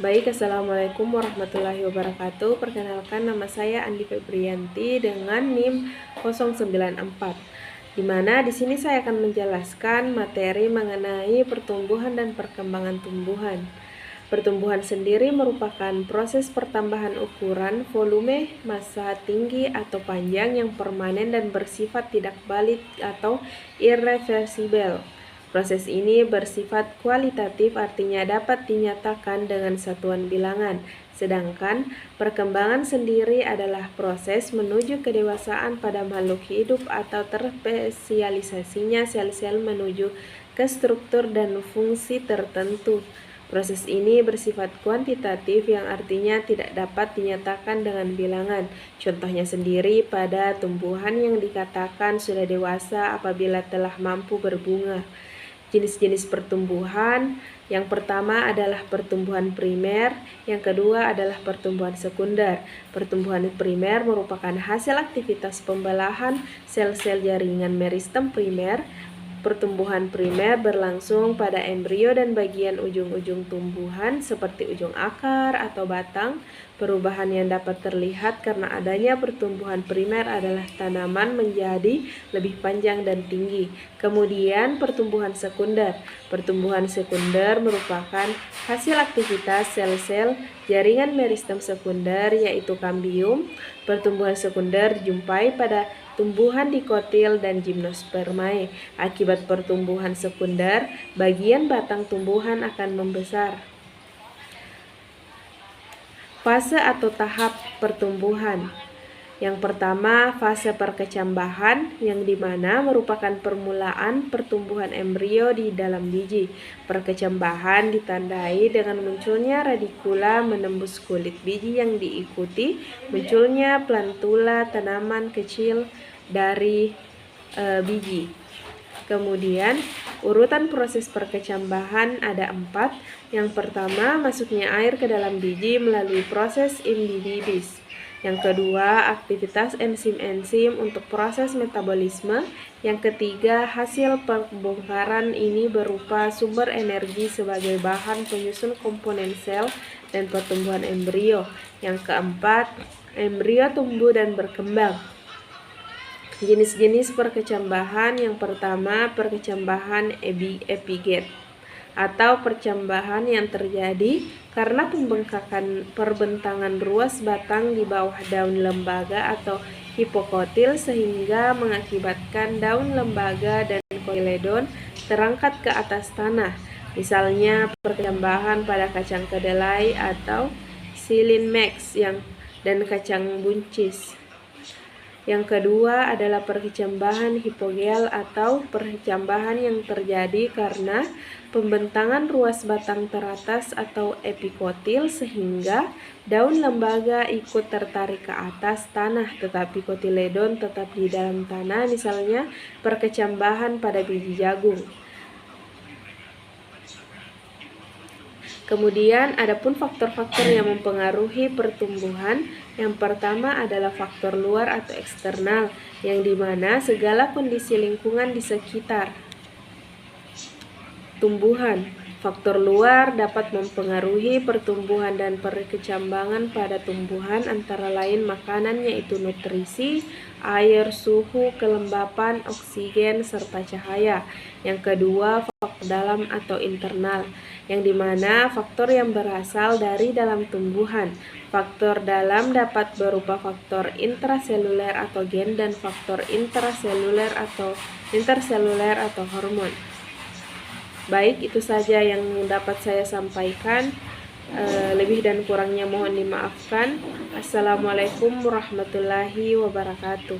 Baik, Assalamualaikum warahmatullahi wabarakatuh. Perkenalkan, nama saya Andi Febrianti dengan NIM 094. Di mana di sini saya akan menjelaskan materi mengenai pertumbuhan dan perkembangan tumbuhan. Pertumbuhan sendiri merupakan proses pertambahan ukuran, volume, massa tinggi atau panjang yang permanen dan bersifat tidak balik atau irreversibel. Proses ini bersifat kualitatif, artinya dapat dinyatakan dengan satuan bilangan. Sedangkan perkembangan sendiri adalah proses menuju kedewasaan pada makhluk hidup atau terspesialisasinya sel-sel menuju ke struktur dan fungsi tertentu. Proses ini bersifat kuantitatif yang artinya tidak dapat dinyatakan dengan bilangan. Contohnya sendiri pada tumbuhan yang dikatakan sudah dewasa apabila telah mampu berbunga. Jenis-jenis pertumbuhan, yang pertama adalah pertumbuhan primer, yang kedua adalah pertumbuhan sekunder. Pertumbuhan primer merupakan hasil aktivitas pembelahan sel-sel jaringan meristem primer. Pertumbuhan primer berlangsung pada embrio dan bagian ujung-ujung tumbuhan seperti ujung akar atau batang. Perubahan yang dapat terlihat karena adanya pertumbuhan primer adalah tanaman menjadi lebih panjang dan tinggi. Kemudian pertumbuhan sekunder. Pertumbuhan sekunder merupakan hasil aktivitas sel-sel jaringan meristem sekunder yaitu kambium. Pertumbuhan sekunder dijumpai pada tumbuhan dikotil dan gimnospermae. Akibat pertumbuhan sekunder, bagian batang tumbuhan akan membesar. Fase atau tahap pertumbuhan. Yang pertama, fase perkecambahan, yang dimana merupakan permulaan pertumbuhan embrio di dalam biji. Perkecambahan ditandai dengan munculnya radikula menembus kulit biji yang diikuti munculnya plantula tanaman kecil dari biji. Kemudian, urutan proses perkecambahan ada 4. Yang pertama, masuknya air ke dalam biji melalui proses imbibis. Yang kedua, aktivitas enzim-enzim untuk proses metabolisme. Yang ketiga, hasil pembongkaran ini berupa sumber energi sebagai bahan penyusun komponen sel dan pertumbuhan embrio. Yang keempat, embrio tumbuh dan berkembang. Jenis-jenis perkecambahan, yang pertama perkecambahan epiget atau percambahan yang terjadi karena pembengkakan perbentangan ruas batang di bawah daun lembaga atau hipokotil sehingga mengakibatkan daun lembaga dan kotiledon terangkat ke atas tanah. Misalnya perkecambahan pada kacang kedelai atau silinmax dan kacang buncis. Yang kedua adalah perkecambahan hipogel atau perkecambahan yang terjadi karena pembentangan ruas batang teratas atau epikotil sehingga daun lembaga ikut tertarik ke atas tanah tetapi kotiledon tetap di dalam tanah, misalnya perkecambahan pada biji jagung. Kemudian adapun faktor-faktor yang mempengaruhi pertumbuhan, yang pertama adalah faktor luar atau eksternal, yang dimana segala kondisi lingkungan di sekitar tumbuhan. Faktor luar dapat mempengaruhi pertumbuhan dan perkecambangan pada tumbuhan antara lain makanan yaitu nutrisi, air, suhu, kelembapan, oksigen, serta cahaya. Yang kedua, faktor dalam atau internal, yang dimana faktor yang berasal dari dalam tumbuhan. Faktor dalam dapat berupa faktor intraseluler atau gen dan faktor interseluler atau hormon. Baik, itu saja yang dapat saya sampaikan. Lebih dan kurangnya mohon dimaafkan. Assalamualaikum warahmatullahi wabarakatuh.